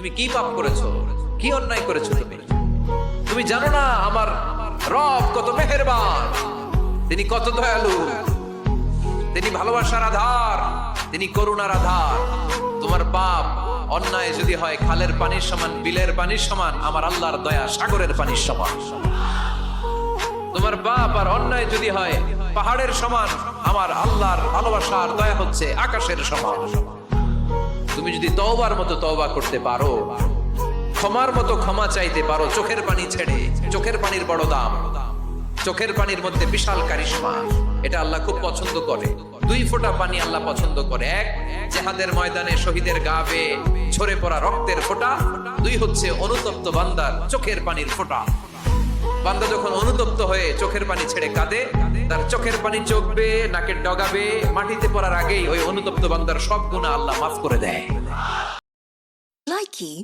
তুমি কি পাপ করেছো, কি অন্যায় করেছো? তুমি জানো না আমার রব কত মেহেরবান, তিনি কত দয়ালু, তিনি ভালোবাসার আধার, তিনি করুণার আধার। তোমার পাপ অন্যায় যদি হয় খালের পানির সমান, বিলের পানির সমান, আমার আল্লাহর দয়া সাগরের পানির সমান। তোমার পাপ আর অন্যায় যদি হয় পাহাড়ের সমান, আমার আল্লাহর ভালোবাসার দয়া হচ্ছে আকাশের সমান। তুমি যদি তওবার মতো তওবা করতে পারো, ক্ষমার মতো ক্ষমা চাইতে পারো, চোখের পানি ছেড়ে, চোখের পানির বড় দাম, চোখের পানির মধ্যে বিশাল কারিশমা, এটা আল্লাহ খুব পছন্দ করে। 2 ফোঁটা পানি আল্লাহ পছন্দ করে। 1 জিহাদের ময়দানে শহীদের গা বেয়ে ঝরে পড়া রক্তের ফোঁটা, 2 হচ্ছে অনুতপ্ত বান্দার চোখের পানির ফোঁটা। বান্দা যখন অনুতপ্ত হয়ে চোখের পানি ছেড়ে কাঁদে, তার চোখের পানি চোখ বেয়ে নাকের ডগা বেয়ে মাটিতে পড়ার আগেই ওই অনুতপ্ত বান্দার সব গুনাহ আল্লাহ মাফ করে দেয়। Likey